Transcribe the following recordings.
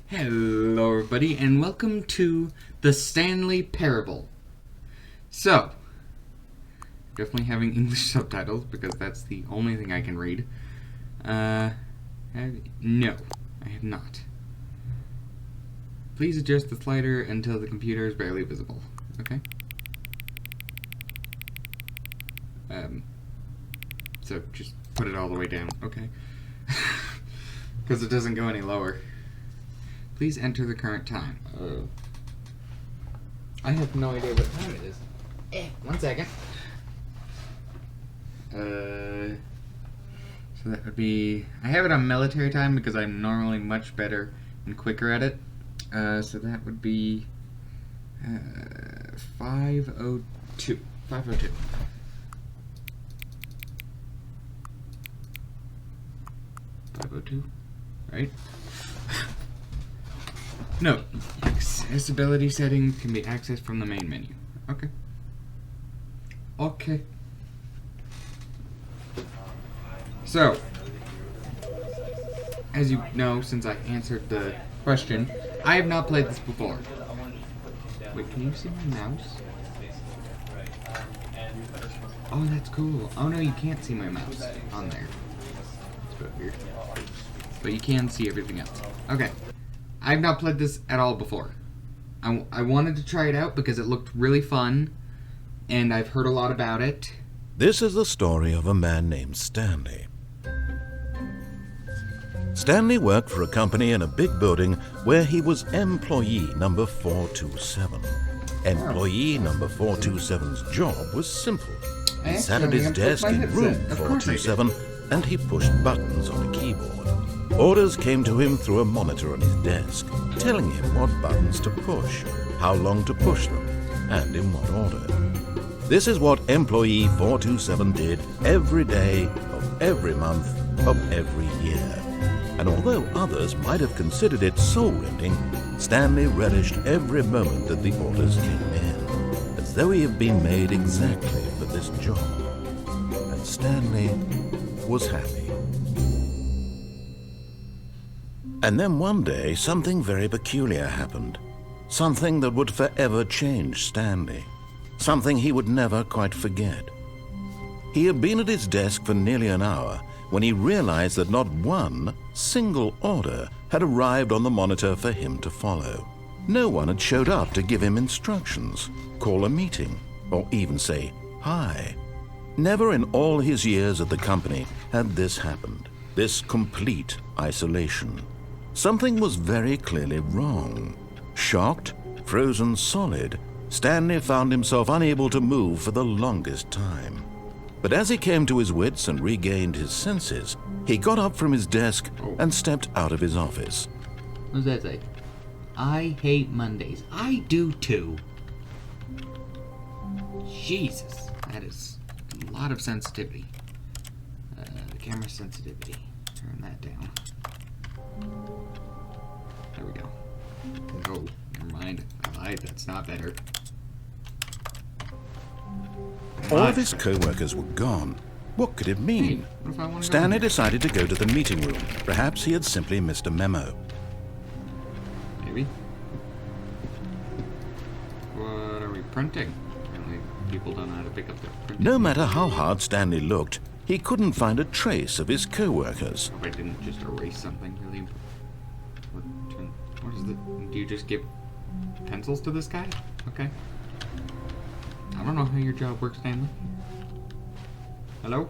Hello everybody, and welcome to the Stanley Parable. So, definitely having English subtitles, because that's the only thing I can read. No, I have not. Please adjust the slider until the computer is barely visible. Okay? So just put it all the way down, okay? Because it doesn't go any lower. Please enter the current time. I have no idea what time it is. 1 second. So that would be... I have it on military time because I'm normally much better and quicker at it. So that would be 5:02. 5:02. Right? No. Accessibility settings can be accessed from the main menu. Okay. Okay. So, as you know, since I answered the question, I have not played this before. Wait, can you see my mouse? Oh, that's cool. Oh no, you can't see my mouse on there. It's a bit weird. But you can see everything else. Okay. I've not played this at all before. I wanted to try it out because it looked really fun, and I've heard a lot about it. This is the story of a man named Stanley. Stanley worked for a company in a big building where he was employee number 427. Employee number 427's job was simple. He sat at his desk in room 427 and he pushed buttons on a keyboard. Orders came to him through a monitor on his desk, telling him what buttons to push, how long to push them, and in what order. This is what employee 427 did every day of every month of every year. And although others might have considered it soul-rending, Stanley relished every moment that the orders came in, as though he had been made exactly for this job. And Stanley was happy. And then one day, something very peculiar happened. Something that would forever change Stanley. Something he would never quite forget. He had been at his desk for nearly an hour when he realized that not one single order had arrived on the monitor for him to follow. No one had showed up to give him instructions, call a meeting, or even say hi. Never in all his years at the company had this happened, this complete isolation. Something was very clearly wrong. Shocked, frozen solid, Stanley found himself unable to move for the longest time. But as he came to his wits and regained his senses, he got up from his desk and stepped out of his office. What does that say? I hate Mondays. I do too. Jesus, that is a lot of sensitivity. The camera sensitivity. Turn that down. There we go. Oh, never mind. I lied. That's not better. All of his co-workers were gone. What could it mean? Stanley decided to go to the meeting room. Perhaps he had simply missed a memo. Maybe. What are we printing? Apparently people don't know how to pick up the printing. No matter how hard Stanley looked, he couldn't find a trace of his co-workers. If I didn't just erase something really important. What is it? Do you just give pencils to this guy? Okay. I don't know how your job works, Stanley. Hello?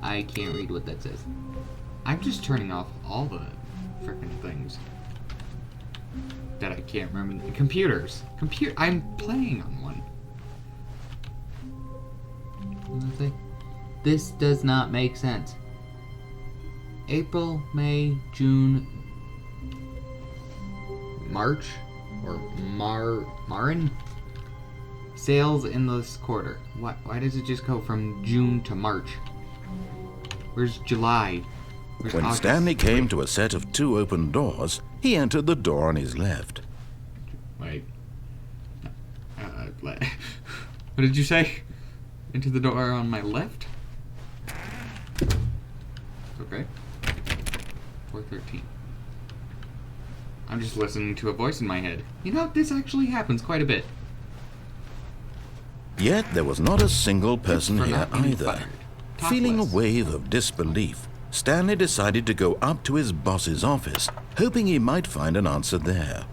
I can't read what that says. I'm just turning off all the frickin' things that I can't remember. Computers. I'm playing on one. What does it say? This does not make sense. April, May, June, March, or Marin? Sales in this quarter. Why does it just go from June to March? Where's July? Where's When August? Stanley came to a set of 2 open doors, he entered the door on his left. Wait. What did you say? Into the door on my left? Okay. 413. I'm just listening to a voice in my head. You know, this actually happens quite a bit. Yet there was not a single person here either. Feeling a wave of disbelief, Stanley decided to go up to his boss's office, hoping he might find an answer there.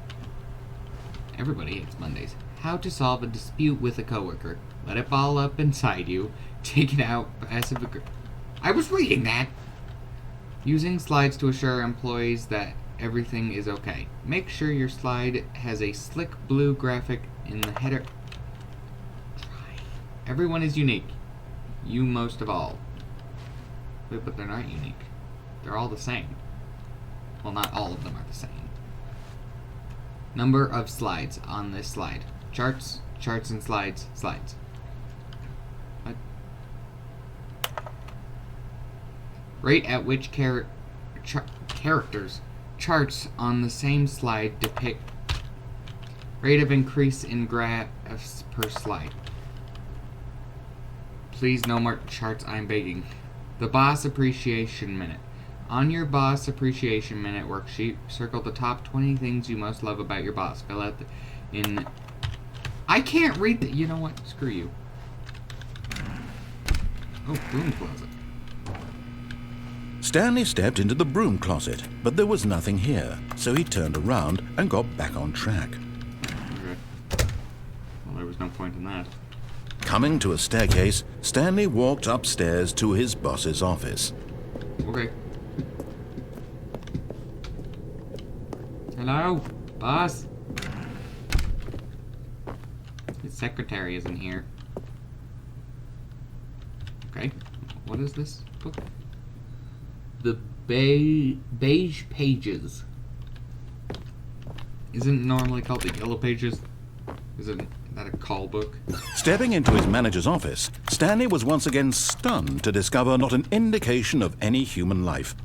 Everybody hates Mondays. How to solve a dispute with a coworker. Let it ball up inside you. Take it out. Passive aggressive. I was reading that! Using slides to assure employees that everything is okay. Make sure your slide has a slick blue graphic in the header. Everyone is unique. You most of all. Wait, but they're not unique. They're all the same. Well, not all of them are the same. Number of slides on this slide. Charts, charts and slides, slides. What? Rate at which characters charts on the same slide depict. Rate of increase in graphs per slide. Please no more charts, I'm begging. The Boss Appreciation Minute. On your Boss Appreciation Minute worksheet, circle the top 20 things you most love about your boss. Fill out in... I can't read the... You know what? Screw you. Oh, broom closet. Stanley stepped into the broom closet, but there was nothing here, so he turned around and got back on track. Okay. Well, there was no point in that. Coming to a staircase, Stanley walked upstairs to his boss's office. Okay. Hello, boss. His secretary isn't here. Okay. What is this book? The Beige Pages. Isn't it normally called the Yellow Pages? Isn't that a call book? Stepping into his manager's office, Stanley was once again stunned to discover not an indication of any human life.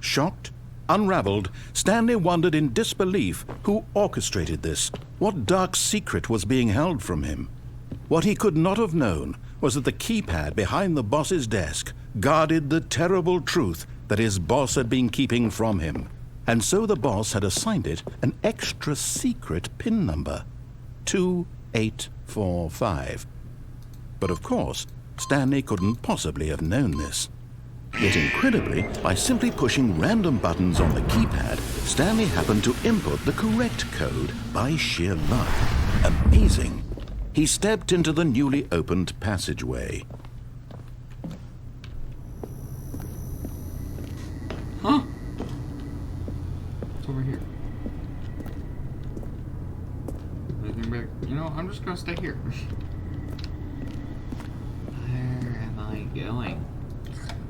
Shocked, unraveled, Stanley wondered in disbelief who orchestrated this, what dark secret was being held from him. What he could not have known was that the keypad behind the boss's desk guarded the terrible truth that his boss had been keeping from him, and so the boss had assigned it an extra secret PIN number. 2845. But of course, Stanley couldn't possibly have known this. Yet incredibly, by simply pushing random buttons on the keypad, Stanley happened to input the correct code by sheer luck. Amazing. He stepped into the newly opened passageway. Huh? It's over here. You know, I'm just gonna stay here. Where am I going?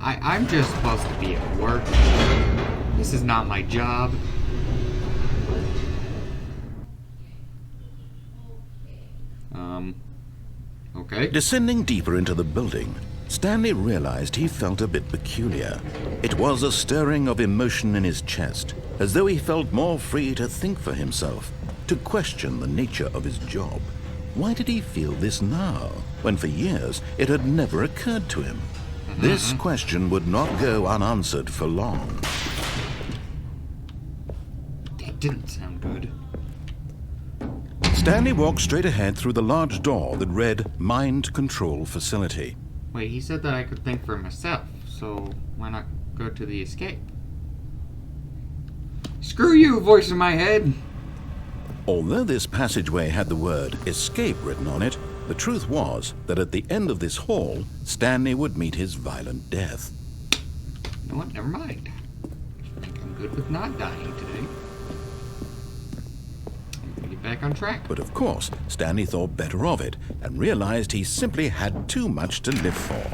I'm just supposed to be at work. This is not my job. Okay. Descending deeper into the building, Stanley realized he felt a bit peculiar. It was a stirring of emotion in his chest, as though he felt more free to think for himself, to question the nature of his job. Why did he feel this now, when for years it had never occurred to him? This question would not go unanswered for long. That didn't sound good. Stanley walked straight ahead through the large door that read Mind Control Facility. Wait, he said that I could think for myself, so why not go to the escape? Screw you, voice in my head! Although this passageway had the word escape written on it, the truth was that at the end of this hall, Stanley would meet his violent death. You know what? Never mind. I think I'm good with not dying today. I'm gonna get back on track. But of course, Stanley thought better of it and realized he simply had too much to live for.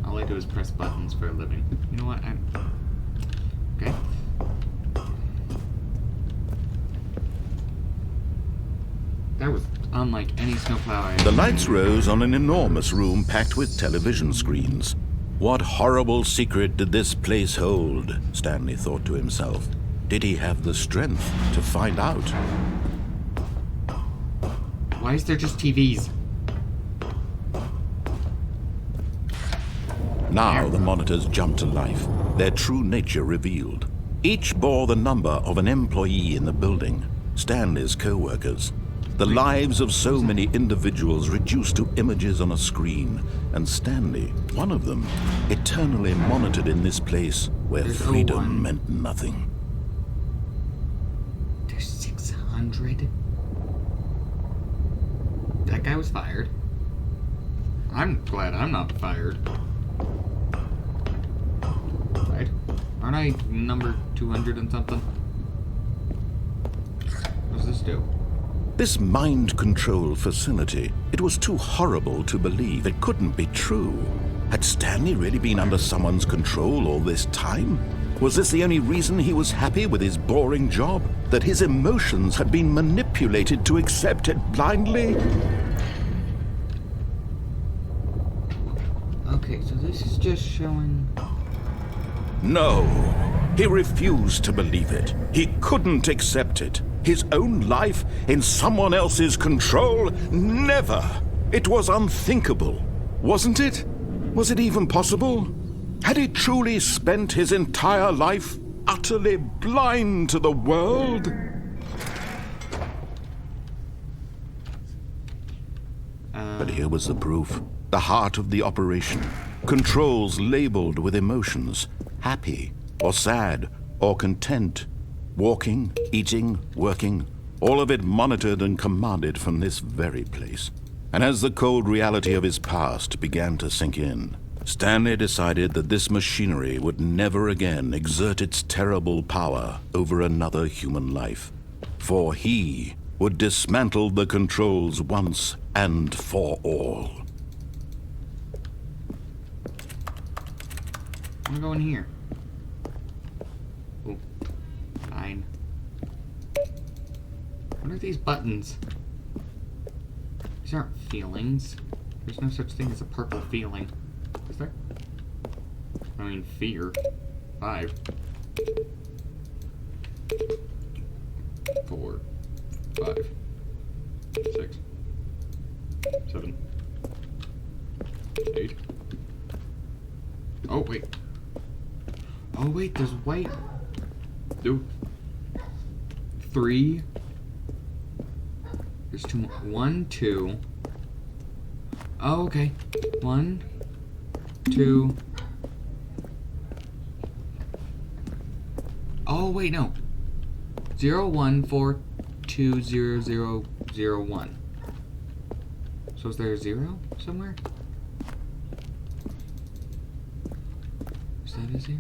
All I do is press buttons for a living. You know what? Okay. That was unlike any snowplow I ever The lights rose on an enormous room packed with television screens. What horrible secret did this place hold? Stanley thought to himself. Did he have the strength to find out? Why is there just TVs? Now the monitors jumped to life, their true nature revealed. Each bore the number of an employee in the building, Stanley's co-workers. The lives of so many individuals reduced to images on a screen, and Stanley, one of them, eternally monitored in this place where freedom meant nothing. There's 600. That guy was fired. I'm glad I'm not fired. Right? Aren't I number 200 and something? What does this do? This mind control facility, it was too horrible to believe. It couldn't be true. Had Stanley really been under someone's control all this time? Was this the only reason he was happy with his boring job? That his emotions had been manipulated to accept it blindly? Okay, so this is just showing... No, he refused to believe it. He couldn't accept it. His own life in someone else's control? Never! It was unthinkable, wasn't it? Was it even possible? Had he truly spent his entire life utterly blind to the world? But here was the proof. The heart of the operation. Controls labeled with emotions. Happy, or sad, or content. Walking, eating, working, all of it monitored and commanded from this very place. And as the cold reality of his past began to sink in, Stanley decided that this machinery would never again exert its terrible power over another human life. For he would dismantle the controls once and for all. I'm gonna go in here. Oh, fine. What are these buttons? These aren't feelings. There's no such thing as a purple feeling. Is there? I mean, fear. 5. 4. 5. 6. 7. 8. Oh, wait. Oh, wait, there's white. Nope. 3. There's 2 more. 1, 2. Oh, okay. 1, 2. Oh, wait, no. 0, 1, 4, 2, 0, 0, 0, 1. So is there a 0 somewhere? Is that a 0?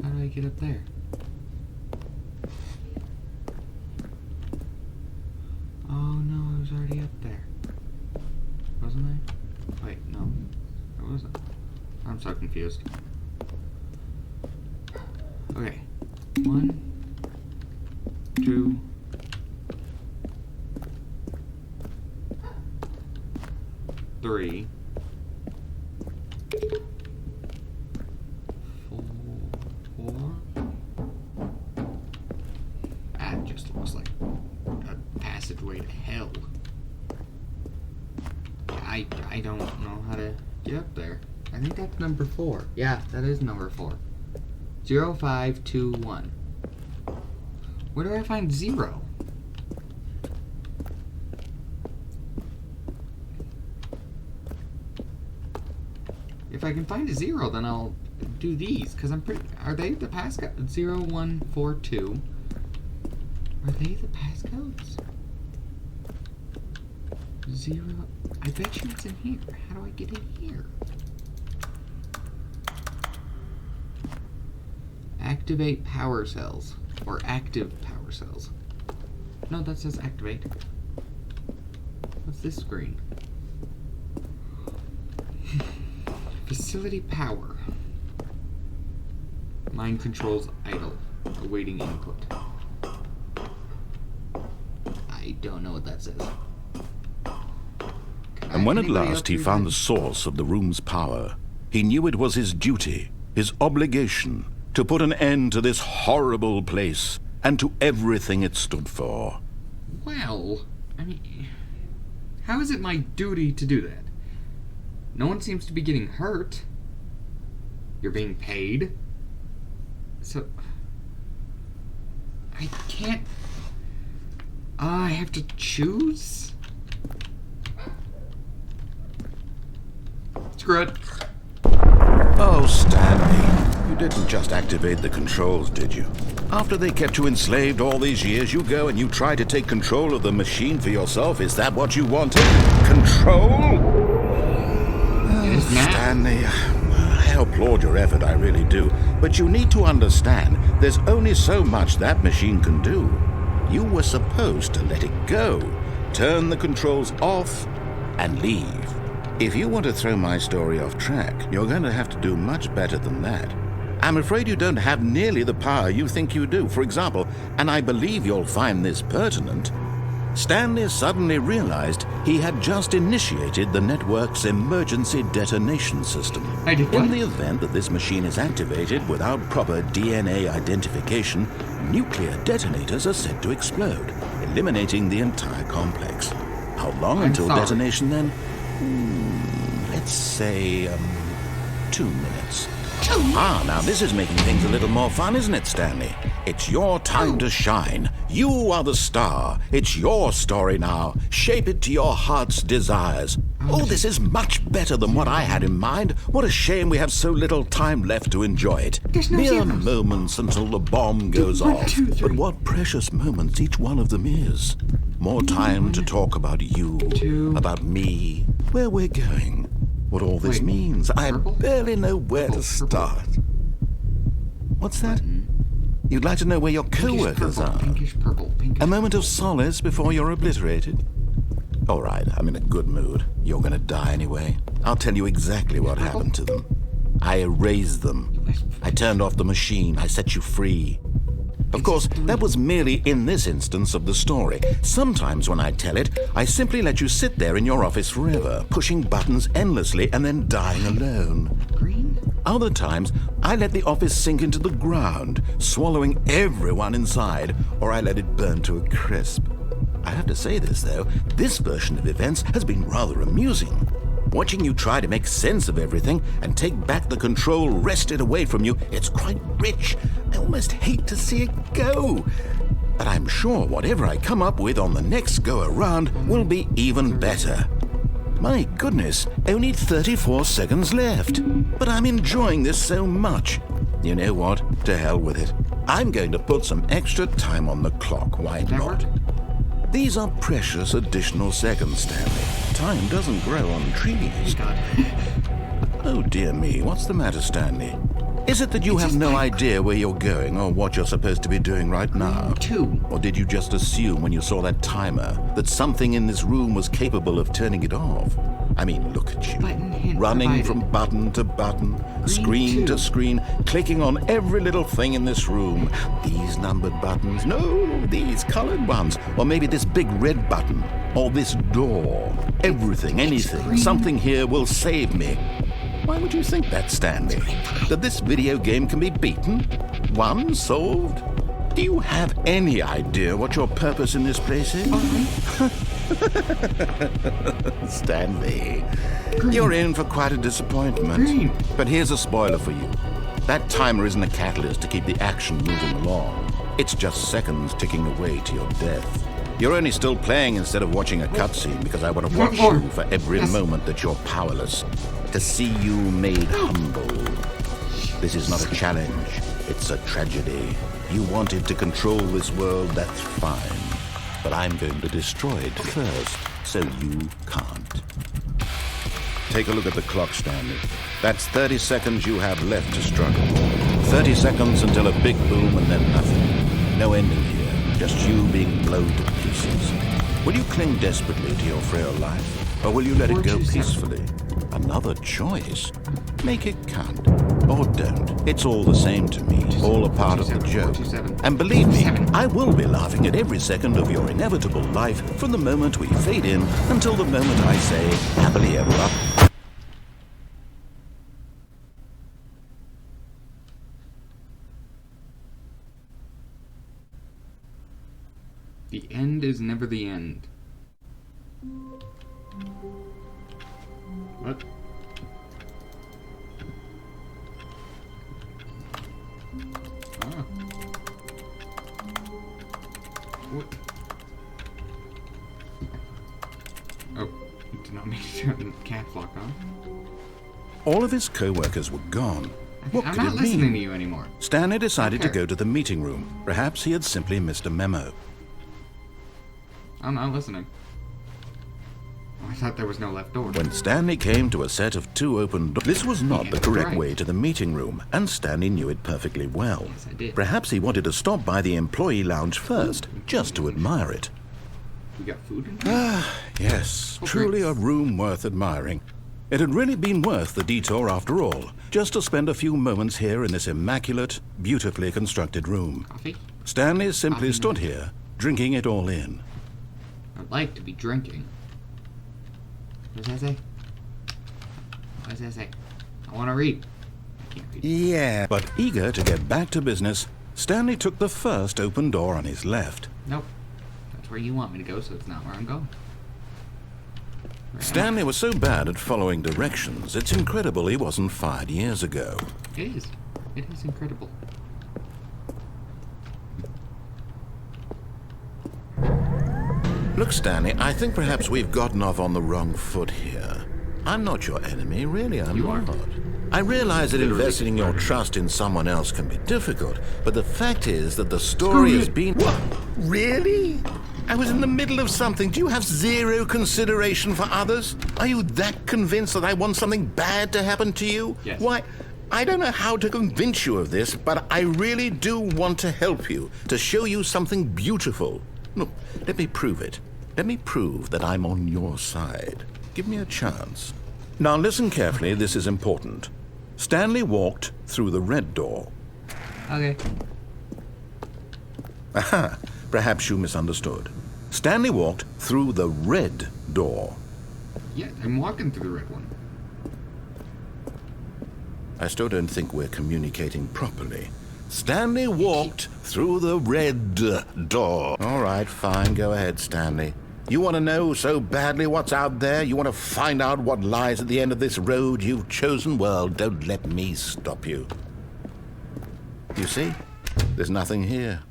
How do I get up there? Oh no, I was already up there. Wasn't I? Wait, no. I wasn't. I'm so confused. Okay. 1, 2. 3. 4. That just looks like a passageway to hell. I don't know how to get up there. I think that's number 4. Yeah, that is number 4. 0, 5, 2, 1. Where do I find 0? If I can find a 0, then I'll do these, because I'm pretty... Are they the passcode? 0, 1, 4, 2. Are they the passcodes? 0... I bet you it's in here. How do I get in here? Activate power cells. Or active power cells. No, that says activate. What's this screen? Facility power. Mind controls idle. Awaiting input. I don't know what that says. And when at last he found the source of the room's power, he knew it was his duty, his obligation, to put an end to this horrible place and to everything it stood for. Well, I mean, how is it my duty to do that? No one seems to be getting hurt. You're being paid? So... I can't... I have to choose? Screw it. Oh, Stanley, you didn't just activate the controls, did you? After they kept you enslaved all these years, you go and you try to take control of the machine for yourself. Is that what you wanted? Control? It is now. Stanley, I applaud your effort, I really do. But you need to understand, there's only so much that machine can do. You were supposed to let it go, turn the controls off, and leave. If you want to throw my story off track, you're going to have to do much better than that. I'm afraid you don't have nearly the power you think you do. For example, and I believe you'll find this pertinent, Stanley suddenly realized he had just initiated the network's emergency detonation system. I did what? In the event that this machine is activated without proper DNA identification, nuclear detonators are set to explode, eliminating the entire complex. How long until detonation then? Let's say, 2 minutes. Now this is making things a little more fun, isn't it, Stanley? It's your time to shine. You are the star. It's your story now. Shape it to your heart's desires. Oh, this is much better than what I had in mind. What a shame we have so little time left to enjoy it. There's no Mere zeros. moments until the bomb goes off. But what precious moments each one of them is. More time to talk about you, about me, where we're going, what all this means. I barely know where to start. What's that? You'd like to know where your co-workers are? Pinkish purple. A moment of solace before you're obliterated? All right, I'm in a good mood. You're gonna die anyway. I'll tell you exactly what happened to them. I erased them. I turned off the machine. I set you free. Of course, that was merely in this instance of the story. Sometimes when I tell it, I simply let you sit there in your office forever, pushing buttons endlessly and then dying alone. Green? Other times, I let the office sink into the ground, swallowing everyone inside, or I let it burn to a crisp. I have to say this, though, this version of events has been rather amusing. Watching you try to make sense of everything and take back the control wrested away from you, it's quite rich. I almost hate to see it go. But I'm sure whatever I come up with on the next go-around will be even better. My goodness, only 34 seconds left. But I'm enjoying this so much. You know what? To hell with it. I'm going to put some extra time on the clock, why not? These are precious additional seconds, Stanley. Time doesn't grow on trees. Oh dear me, what's the matter, Stanley? Is it that you have no idea where you're going or what you're supposed to be doing right now? 2. Or did you just assume when you saw that timer that something in this room was capable of turning it off? I mean, look at you. Running from button to button, screen to screen, clicking on every little thing in this room. These numbered buttons, no, these colored ones. Or maybe this big red button, or this door. Everything, anything, something here will save me. Why would you think that, Stanley? That this video game can be beaten? Won? Solved? Do you have any idea what your purpose in this place is? Stanley, you're in for quite a disappointment. But here's a spoiler for you. That timer isn't a catalyst to keep the action moving along. It's just seconds ticking away to your death. You're only still playing instead of watching a cutscene because I want to watch you for every moment that you're powerless. To see you made humble. This is not a challenge. It's a tragedy. You wanted to control this world, that's fine. But I'm going to destroy it first, so you can't. Take a look at the clock, Stanley. That's 30 seconds you have left to struggle. 30 seconds until a big boom and then nothing. No ending here, just you being blown to pieces. Will you cling desperately to your frail life, or will you let it go peacefully? Another choice. Make it count. Or don't. It's all the same to me. All a part of the joke. And believe me, I will be laughing at every second of your inevitable life from the moment we fade in until the moment I say, happily ever after. The end is never the end. What? caps lock on. All of his co-workers were gone. What I'm could not it listening mean? to you anymore. Stanley decided to Okay. go to the meeting room. Perhaps he had simply missed a memo. I'm not listening. Oh, I thought there was no left door. When Stanley came to a set of 2 open doors, this was not the correct right. way to the meeting room, and Stanley knew it perfectly well. Yes, I did. Perhaps he wanted to stop by the employee lounge first, just to admire it. We got food in here? Yes, Oh, truly great. a room worth admiring. It had really been worth the detour after all, just to spend a few moments here in this immaculate, beautifully constructed room. Coffee? Stanley simply Coffee, stood no. here, drinking it all in. I'd like to be drinking. What does that say? What does that say? I want to read. I can't read. Yeah. But eager to get back to business, Stanley took the first open door on his left. Nope. That's where you want me to go, so it's not where I'm going. Where am I? Stanley was so bad at following directions, it's incredible he wasn't fired years ago. It is. It is incredible. Look, Stanley, I think perhaps we've gotten off on the wrong foot here. I'm not your enemy, really, I'm You are. not. I realize that Literally investing your murder. trust in someone else can be difficult, but the fact is that the story has been... What? Really? I was in the middle of something. Do you have zero consideration for others? Are you that convinced that I want something bad to happen to you? Yes. Why, I don't know how to convince you of this, but I really do want to help you, to show you something beautiful. Look, let me prove it. Let me prove that I'm on your side. Give me a chance. Now listen carefully, this is important. Stanley walked through the red door. Okay. Aha, perhaps you misunderstood. Stanley walked through the red door. Yeah, I'm walking through the red one. I still don't think we're communicating properly. Stanley walked through the red door. All right, fine. Go ahead, Stanley. You want to know so badly what's out there? You want to find out what lies at the end of this road you've chosen? Well, don't let me stop you. You see? There's nothing here.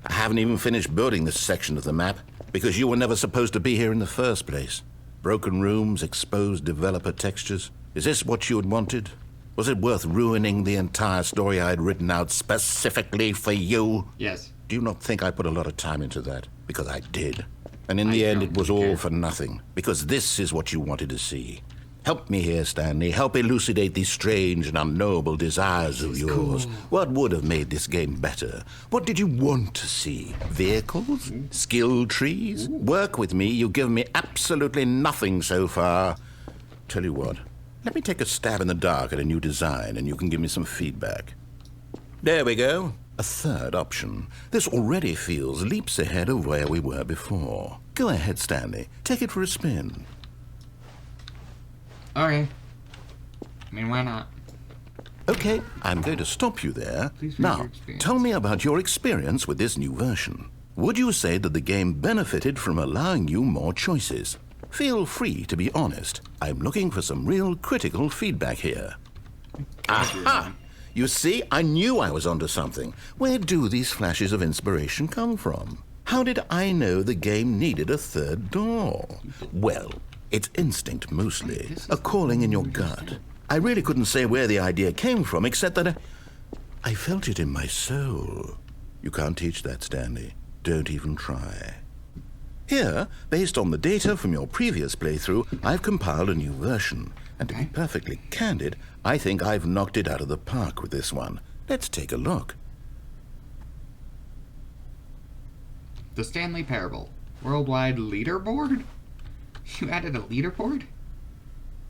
I haven't even finished building this section of the map because you were never supposed to be here in the first place. Broken rooms, exposed developer textures. Is this what you had wanted? Was it worth ruining the entire story I had written out specifically for you? Yes. Do you not think I put a lot of time into that? Because I did. And in the end, it was all for nothing. Because this is what you wanted to see. Help me here, Stanley. Help elucidate these strange and unknowable desires of yours. Cool. What would have made this game better? What did you want to see? Vehicles? Skill trees? Work with me. You've given me absolutely nothing so far. Tell you what. Let me take a stab in the dark at a new design, and you can give me some feedback. There we go. A third option. This already feels leaps ahead of where we were before. Go ahead, Stanley. Take it for a spin. Okay. I mean, why not? Okay, I'm going to stop you there. Please read your Now, experience. tell me about your experience with this new version. Would you say that the game benefited from allowing you more choices? Feel free to be honest. I'm looking for some real critical feedback here. Aha! You see, I knew I was onto something. Where do these flashes of inspiration come from? How did I know the game needed a third door? Well, it's instinct mostly, a calling in your gut. I really couldn't say where the idea came from, except that I felt it in my soul. You can't teach that, Stanley. Don't even try. Here, based on the data from your previous playthrough, I've compiled a new version. And to be perfectly candid, I think I've knocked it out of the park with this one. Let's take a look. The Stanley Parable. Worldwide leaderboard? You added a leaderboard?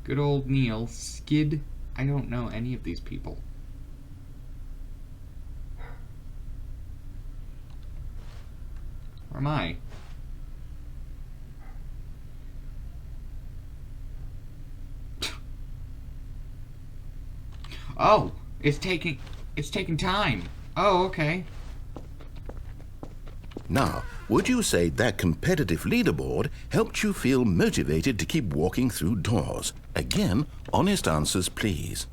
Good old Neil. Skid. I don't know any of these people. Where am I? Oh, it's taking time. Oh, okay. Now, would you say that competitive leaderboard helped you feel motivated to keep walking through doors? Again, honest answers, please.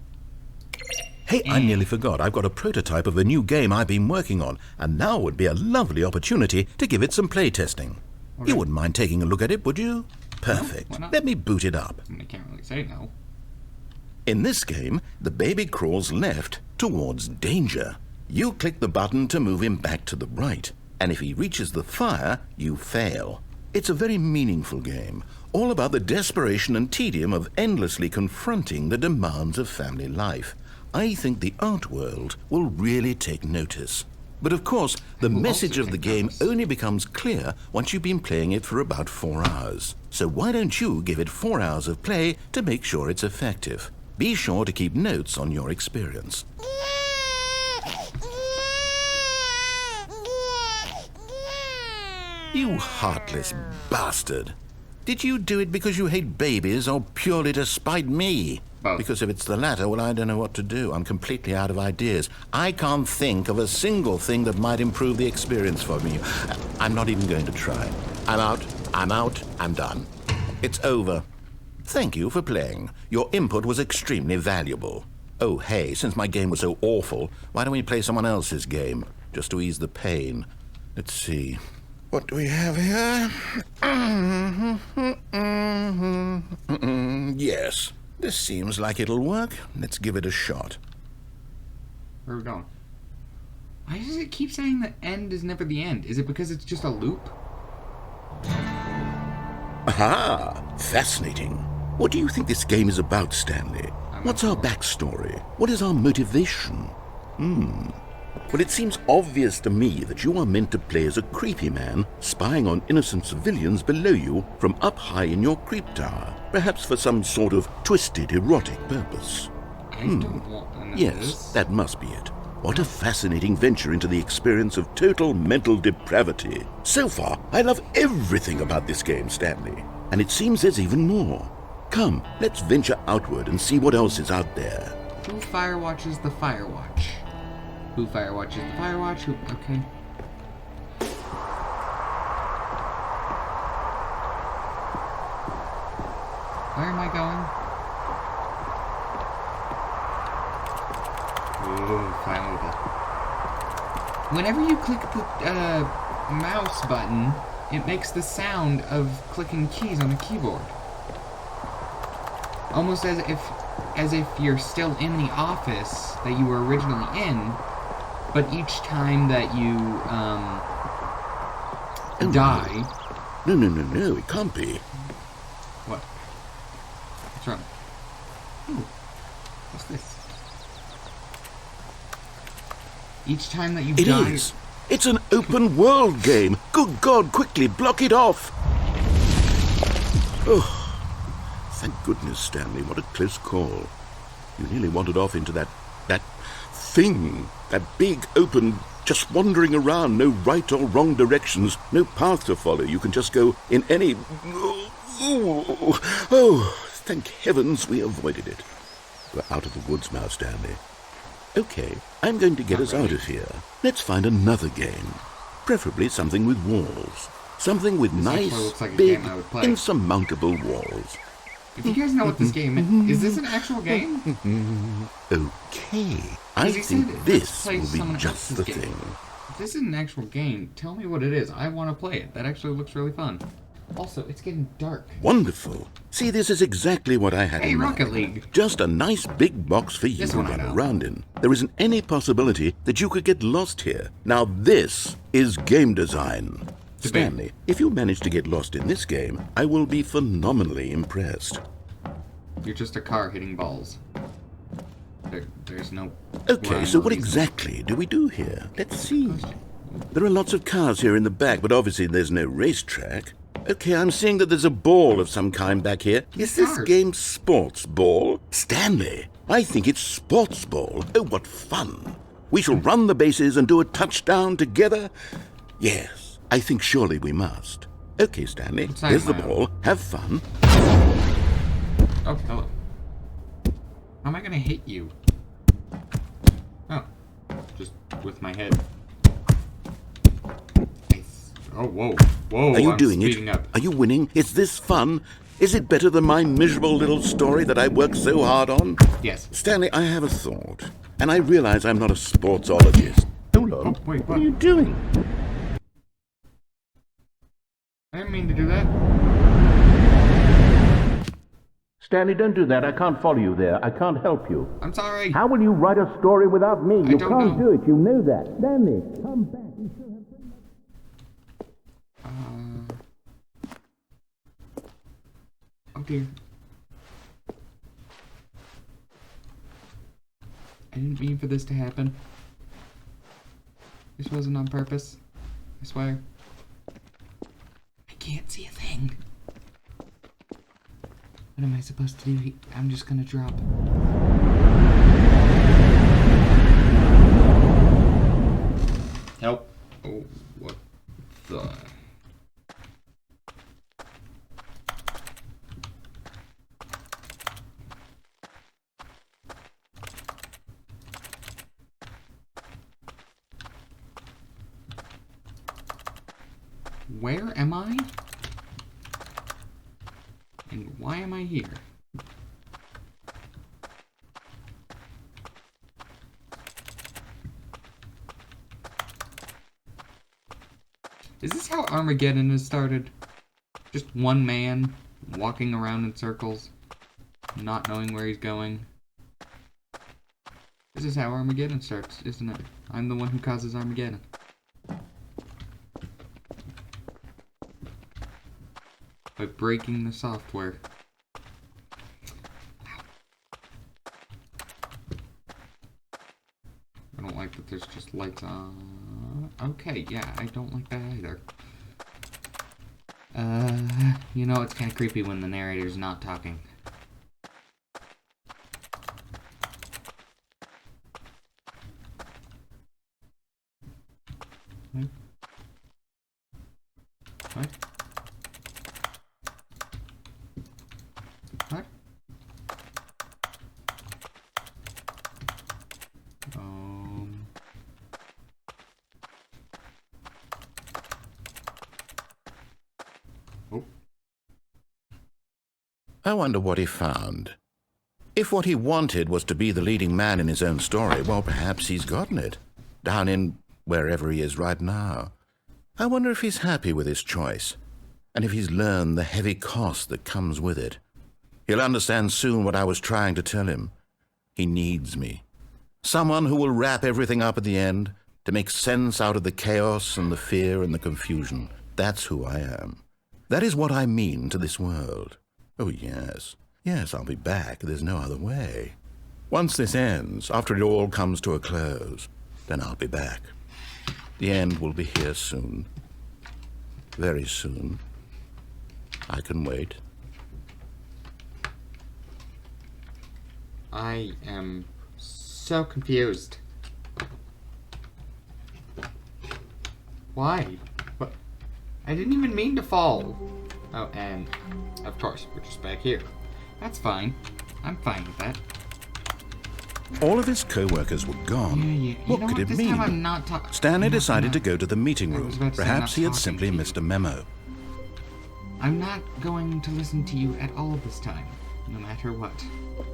Hey, I nearly forgot. I've got a prototype of a new game I've been working on, and now would be a lovely opportunity to give it some playtesting. Okay. You wouldn't mind taking a look at it, would you? Perfect. Why not? Let me boot it up. I mean, I can't really say no. In this game, the baby crawls left towards danger. You click the button to move him back to the right, and if he reaches the fire, you fail. It's a very meaningful game, all about the desperation and tedium of endlessly confronting the demands of family life. I think the art world will really take notice. But of course, the message of the game only becomes clear once you've been playing it for about 4 hours. So why don't you give it 4 hours of play to make sure it's effective? Be sure to keep notes on your experience. You heartless bastard. Did you do it because you hate babies or purely to spite me? Both. Because if it's the latter, well, I don't know what to do. I'm completely out of ideas. I can't think of a single thing that might improve the experience for me. I'm not even going to try. I'm out, I'm done. It's over. Thank you for playing. Your input was extremely valuable. Oh, hey, since my game was so awful, why don't we play someone else's game, just to ease the pain? Let's see. What do we have here? Yes, this seems like it'll work. Let's give it a shot. Where are we going? Why does it keep saying the end is never the end? Is it because it's just a loop? Aha! Fascinating. What do you think this game is about, Stanley? What's our backstory? What is our motivation? Well, it seems obvious to me that you are meant to play as a creepy man spying on innocent civilians below you from up high in your creep tower, perhaps for some sort of twisted, erotic purpose. I don't want none of Yes, this. that must be it. What a fascinating venture into the experience of total mental depravity. So far, I love everything about this game, Stanley. And it seems there's even more. Come, let's venture outward and see what else is out there. Who firewatches the Firewatch? Who firewatches the Firewatch? Who... Okay. Where am I going? Ooh, finally the... Whenever you click the mouse button, it makes the sound of clicking keys on a keyboard. Almost as if you're still in the office that you were originally in, but each time that you die... No, it can't be. What? What's wrong? Ooh, what's this? Each time that you It die... is. It's an open world game. Good God, quickly block it off. Oh. Thank goodness, Stanley. What a close call. You nearly wandered off into that thing. That big, open, just wandering around. No right or wrong directions. No path to follow. You can just go in any... Oh, thank heavens we avoided it. We're out of the woods now, Stanley. Okay, I'm going to get us out of here. Let's find another game. Preferably something with walls. Something with nice, like big, insurmountable walls. If you guys know what this game is this an actual game? Okay, I think this will be just the thing. If this is an actual game, tell me what it is. I want to play it. That actually looks really fun. Also, it's getting dark. Wonderful. See, this is exactly what I had in mind. Rocket League. Just a nice big box for you to run around in. There isn't any possibility that you could get lost here. Now this is game design. Stanley, if you manage to get lost in this game, I will be phenomenally impressed. You're just a car hitting balls. There's no... Okay, so what exactly do we do here? Let's see. There are lots of cars here in the back, but obviously there's no racetrack. Okay, I'm seeing that there's a ball of some kind back here. Is this game sports ball? Stanley, I think it's sports ball. Oh, what fun. We shall run the bases and do a touchdown together. Yes, I think surely we must. Okay, Stanley, here's the ball. Have fun. Oh, hello. How am I gonna hit you? Oh, just with my head. Nice. Oh, whoa. Whoa, Are you doing it? Up. Are you winning? Is this fun? Is it better than my miserable little story that I worked so hard on? Yes. Stanley, I have a thought. And I realize I'm not a sportsologist. Hold on. Oh, wait, what are you doing? I didn't mean to do that. Stanley, don't do that. I can't follow you there. I can't help you. I'm sorry. How will you write a story without me? You don't can't know. do it. You know that. Stanley, come back. Oh dear. I didn't mean for this to happen. This wasn't on purpose. I swear. I can't see a thing. What am I supposed to do? I'm just gonna drop. Help. Oh, what the... Where am I? And why am I here? Is this how Armageddon has started? Just one man walking around in circles, not knowing where he's going. This is how Armageddon starts, isn't it? I'm the one who causes Armageddon. By breaking the software. I don't like that there's just lights on. Okay, yeah, I don't like that either. You know, it's kind of creepy when the narrator's not talking. What? What? What? Oh. I wonder what he found. If what he wanted was to be the leading man in his own story, well, perhaps he's gotten it. Down in wherever he is right now. I wonder if he's happy with his choice, and if he's learned the heavy cost that comes with it. He'll understand soon what I was trying to tell him. He needs me. Someone who will wrap everything up at the end, to make sense out of the chaos and the fear and the confusion. That's who I am. That is what I mean to this world. Oh, yes. Yes, I'll be back. There's no other way. Once this ends, after it all comes to a close, then I'll be back. The end will be here soon. Very soon. I can wait. I am so confused. Why? What? I didn't even mean to fall. Oh, and of course, we're just back here. That's fine. I'm fine with that. All of his co-workers were gone. Yeah. What could it This mean? time I'm not Stanley decided to go to the meeting I room. was about to say, Perhaps not he had talking simply to you. missed a memo. I'm not going to listen to you at all this time, no matter what.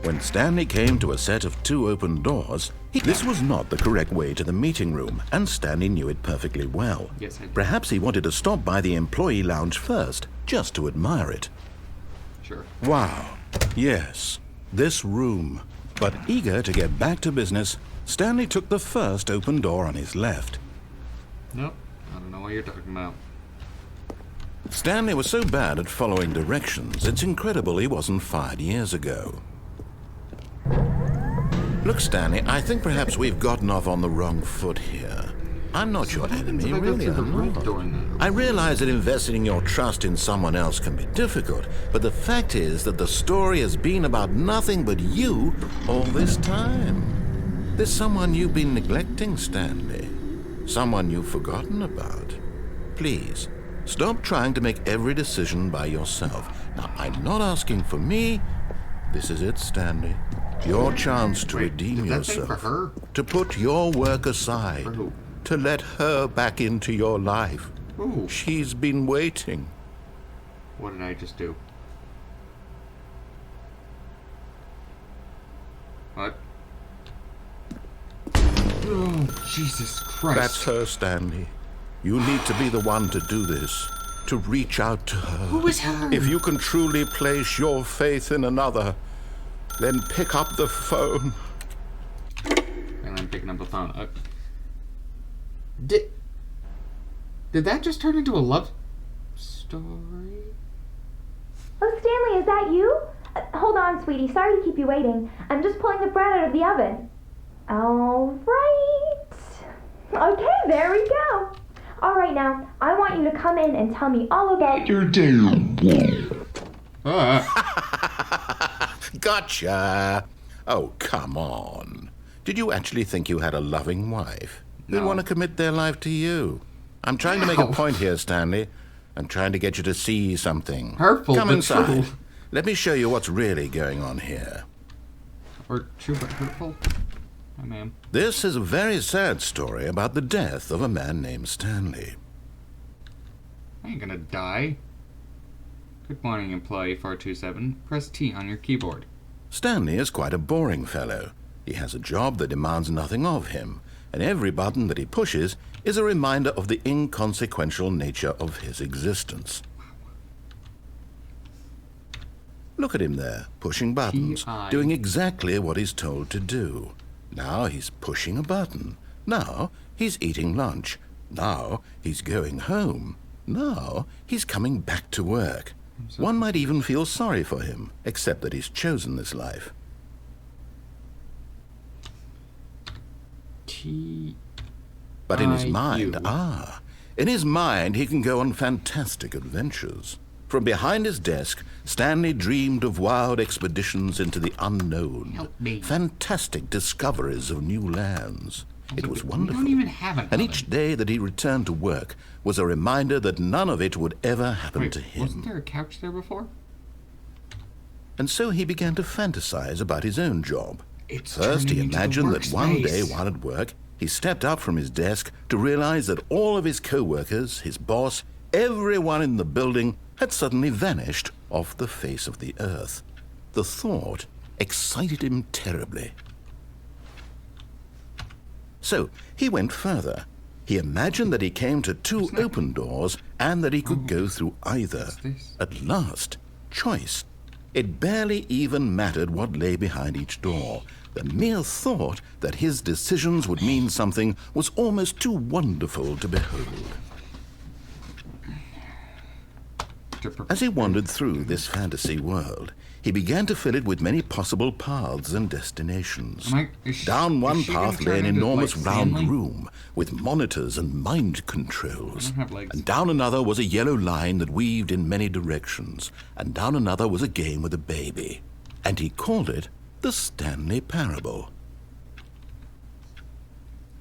When Stanley came to a set of 2 open doors, this was not the correct way to the meeting room, and Stanley knew it perfectly well. Yes, I did. Perhaps he wanted to stop by the employee lounge first, just to admire it. Sure. Wow. Yes, this room. But eager to get back to business, Stanley took the first open door on his left. Nope. I don't know what you're talking about. Stanley was so bad at following directions, it's incredible he wasn't fired years ago. Look, Stanley, I think perhaps we've gotten off on the wrong foot here. I'm not your enemy, really, I'm not. I realize that investing your trust in someone else can be difficult, but the fact is that the story has been about nothing but you all this time. There's someone you've been neglecting, Stanley. Someone you've forgotten about. Please, stop trying to make every decision by yourself. Now, I'm not asking for me. This is it, Stanley. Your chance to redeem did that say yourself. for her? To put your work aside. For who? To let her back into your life. Ooh. She's been waiting. What did I just do? What? Oh, Jesus Christ. That's her, Stanley. You need to be the one to do this. to reach out to her. Who is her? If you can truly place your faith in another, then pick up the phone. And I'm picking up the phone. Did that just turn into a love story? Oh, Stanley, is that you? Hold on, sweetie. Sorry to keep you waiting. I'm just pulling the bread out of the oven. All right. Okay, there we go. All right, now, I want you to come in and tell me all about your day. Gotcha. Oh, come on. Did you actually think you had a loving wife? No. Who'd want to commit their life to you? I'm trying to make a point here, Stanley. I'm trying to get you to see something. Hurtful, Come but inside. true. Let me show you what's really going on here. Or true but hurtful? Hi, ma'am. This is a very sad story about the death of a man named Stanley. I ain't gonna die. Good morning, employee 427. Press T on your keyboard. Stanley is quite a boring fellow. He has a job that demands nothing of him, and every button that he pushes is a reminder of the inconsequential nature of his existence. Look at him there, pushing buttons, T.I. doing exactly what he's told to do. Now he's pushing a button. Now he's eating lunch. Now he's going home. Now he's coming back to work. One might even feel sorry for him, except that he's chosen this life. T. But in his mind, I-U. in his mind he can go on fantastic adventures. From behind his desk, Stanley dreamed of wild expeditions into the unknown. Help me. Fantastic discoveries of new lands. It was wonderful. We don't even have an And oven. each day that he returned to work was a reminder that none of it would ever happen Wait, to him. wasn't there a couch there before? And so he began to fantasize about his own job. It's First, he turning into the imagined that one day workspace. while at work, he stepped up from his desk to realize that all of his co-workers, his boss, everyone in the building had suddenly vanished off the face of the earth. The thought excited him terribly. So he went further. He imagined that he came to two open doors and that he could go through either. What's this? At last, choice. It barely even mattered what lay behind each door. The mere thought that his decisions would mean something was almost too wonderful to behold. As he wandered through this fantasy world, he began to fill it with many possible paths and destinations. Down one path lay an enormous round room with monitors and mind controls. And down another was a yellow line that weaved in many directions. And down another was a game with a baby. And he called it the Stanley Parable.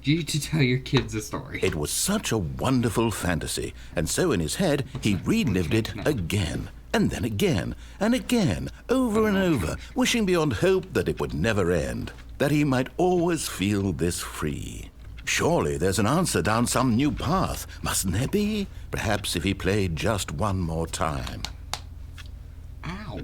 You need to tell your kids a story. It was such a wonderful fantasy, and so in his head he relived it again, and then again, and again, over and over, wishing beyond hope that it would never end, that he might always feel this free. Surely there's an answer down some new path, mustn't there be? Perhaps if he played just one more time. Ow.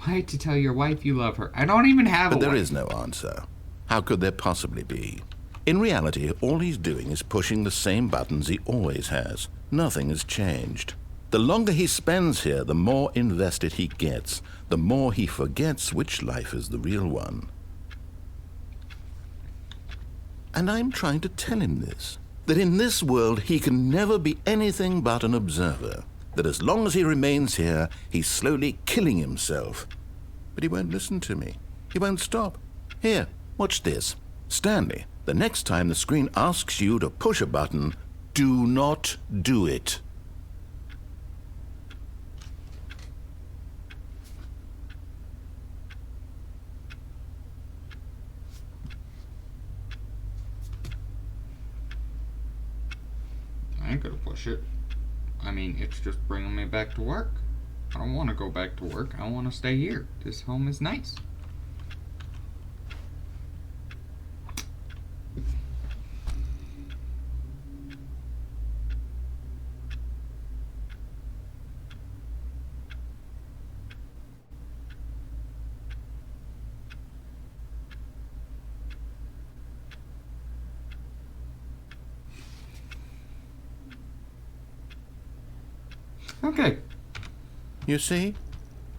Why to tell your wife you love her? I don't even have a But there wife. is no answer. How could there possibly be? In reality, all he's doing is pushing the same buttons he always has. Nothing has changed. The longer he spends here, the more invested he gets, the more he forgets which life is the real one. And I'm trying to tell him this, that in this world he can never be anything but an observer, that as long as he remains here, he's slowly killing himself. But he won't listen to me. He won't stop. Here, watch this. Stanley, the next time the screen asks you to push a button, do not do it. I ain't gonna push it. I mean, it's just bringing me back to work. I don't want to go back to work. I want to stay here. This home is nice. Okay. You see?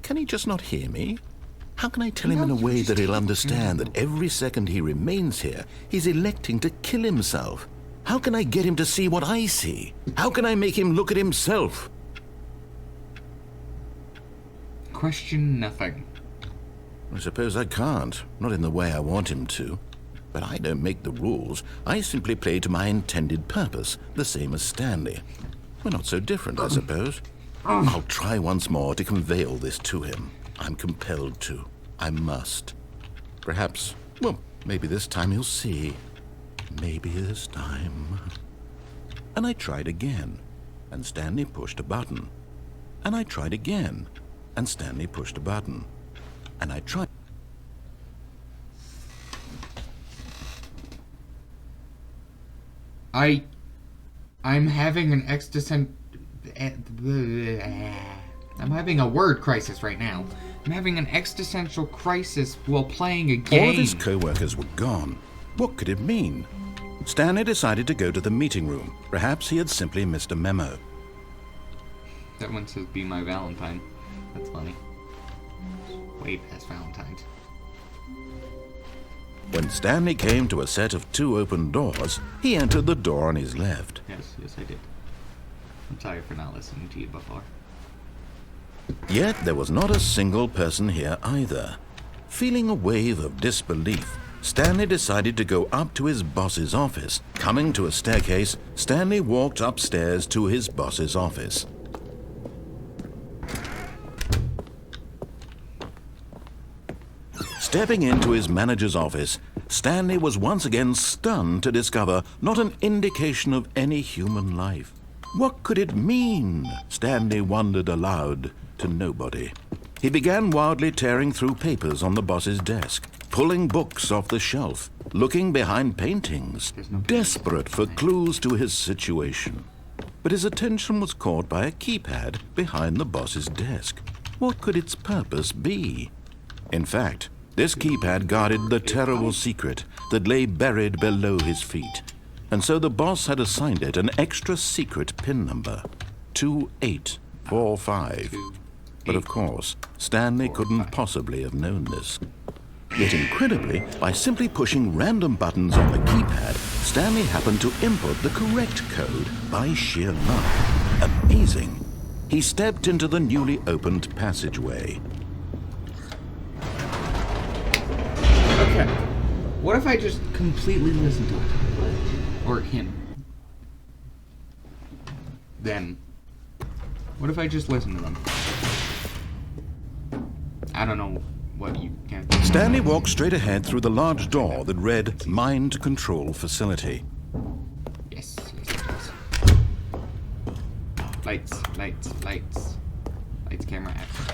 Can he just not hear me? How can I tell him in a way that he'll understand that every second he remains here, he's electing to kill himself? How can I get him to see what I see? How can I make him look at himself? Question nothing. I suppose I can't. Not in the way I want him to. But I don't make the rules. I simply play to my intended purpose, the same as Stanley. We're not so different, I suppose. I'll try once more to convey all this to him. I'm compelled to. I must. Perhaps, well, maybe this time he'll see. Maybe this time. And I tried again, and Stanley pushed a button. And I tried again, and Stanley pushed a button. And I tried... I'm having an I'm having a word crisis right now. I'm having an existential crisis while playing a game. All of his co-workers were gone. What could it mean? Stanley decided to go to the meeting room. Perhaps he had simply missed a memo. That one says, "Be my Valentine." That's funny. Way past Valentine's. When Stanley came to a set of 2 open doors, he entered the door on his left. Yes, I did. I'm sorry for not listening to you before. Yet there was not a single person here either. Feeling a wave of disbelief, Stanley decided to go up to his boss's office. Coming to a staircase, Stanley walked upstairs to his boss's office. Stepping into his manager's office, Stanley was once again stunned to discover not an indication of any human life. What could it mean? Stanley wondered aloud to nobody. He began wildly tearing through papers on the boss's desk, pulling books off the shelf, looking behind paintings, desperate for clues to his situation. But his attention was caught by a keypad behind the boss's desk. What could its purpose be? In fact, this keypad guarded the terrible secret that lay buried below his feet. And so the boss had assigned it an extra secret PIN number, 2845. But of course, Stanley couldn't possibly have known this. Yet incredibly, by simply pushing random buttons on the keypad, Stanley happened to input the correct code by sheer luck. Amazing. He stepped into the newly opened passageway. Okay. What if I just completely listen to it? Or him? Then. What if I just listen to them? I don't know what you can... Stanley walked straight ahead through the large door that read Mind Control Facility. Yes. Lights, camera, action.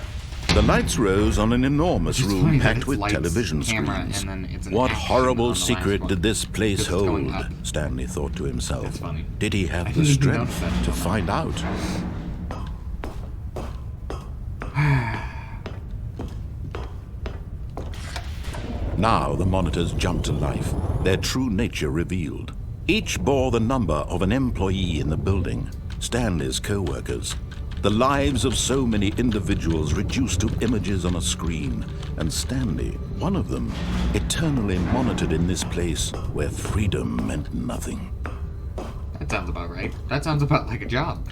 The lights rose on an enormous It's room funny that packed it's with lights, television camera, screens. and then it's an What action horrible on the secret last did one. this place Because it's going hold? up. Stanley thought to himself. That's funny. Did he I have the didn't even strength notice that to until find now. out? Now the monitors jumped to life, their true nature revealed. Each bore the number of an employee in the building, Stanley's co-workers. The lives of so many individuals reduced to images on a screen, and Stanley, one of them, eternally monitored in this place where freedom meant nothing. That sounds about right. That sounds about like a job.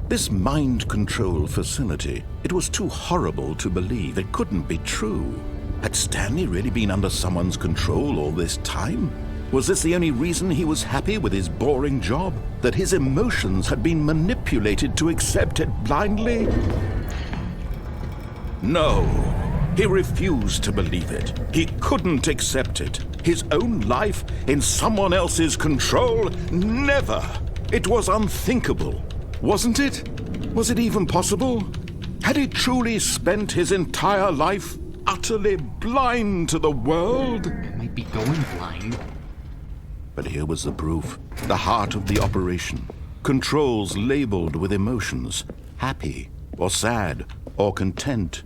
This mind control facility, it was too horrible to believe. It couldn't be true. Had Stanley really been under someone's control all this time? Was this the only reason he was happy with his boring job? That his emotions had been manipulated to accept it blindly? No, he refused to believe it. He couldn't accept it. His own life in someone else's control? Never! It was unthinkable. Wasn't it? Was it even possible? Had he truly spent his entire life utterly blind to the world? I might be going blind. But here was the proof. The heart of the operation. Controls labeled with emotions. Happy, or sad, or content.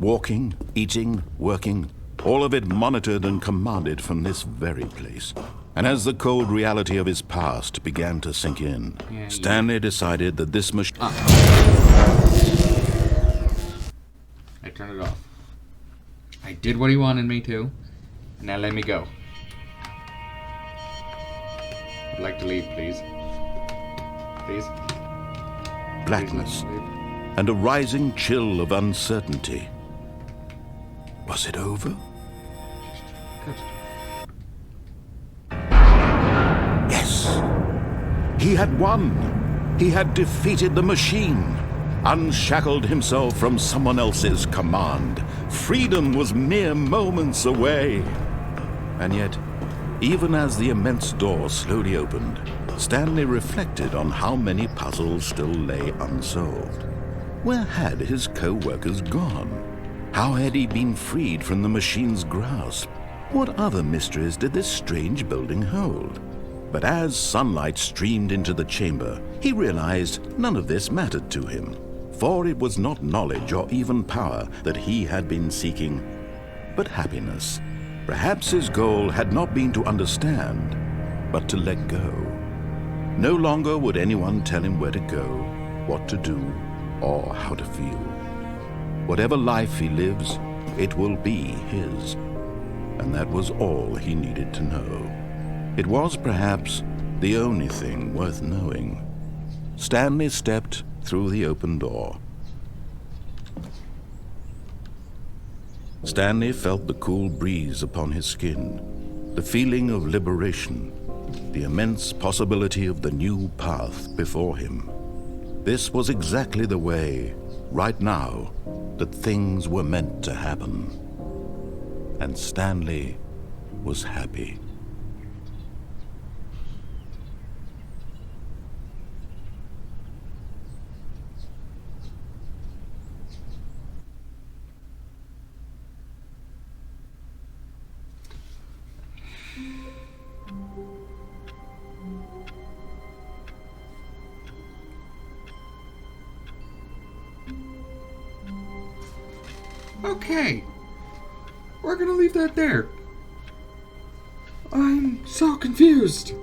Walking, eating, working. All of it monitored and commanded from this very place. And as the cold reality of his past began to sink in, Stanley decided that this machine... I turned it off. I did what he wanted me to, and now let me go. I'd like to leave, please. Please? Blackness and a rising chill of uncertainty. Was it over? Yes! He had won! He had defeated the machine! Unshackled himself from someone else's command. Freedom was mere moments away. And yet, even as the immense door slowly opened, Stanley reflected on how many puzzles still lay unsolved. Where had his co-workers gone? How had he been freed from the machine's grasp? What other mysteries did this strange building hold? But as sunlight streamed into the chamber, he realized none of this mattered to him. For it was not knowledge or even power that he had been seeking, but happiness. Perhaps his goal had not been to understand, but to let go. No longer would anyone tell him where to go, what to do, or how to feel. Whatever life he lives, it will be his. And that was all he needed to know. It was perhaps the only thing worth knowing. Stanley stepped through the open door. Stanley felt the cool breeze upon his skin, the feeling of liberation, the immense possibility of the new path before him. This was exactly the way, right now, that things were meant to happen. And Stanley was happy. Okay, we're gonna leave that there. I'm so confused.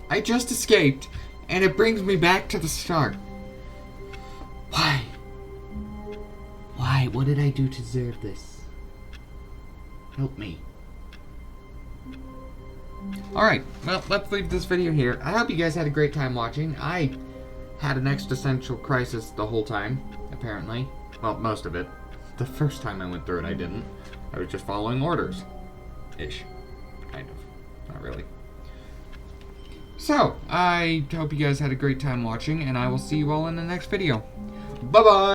I just escaped, and it brings me back to the start. Why? Why? What did I do to deserve this? Help me. Alright, well, let's leave this video here. I hope you guys had a great time watching. I had an existential crisis the whole time, apparently. Well, most of it. The first time I went through it, I didn't. I was just following orders. Ish. Kind of. Not really. So, I hope you guys had a great time watching, and I will see you all in the next video. Bye-bye!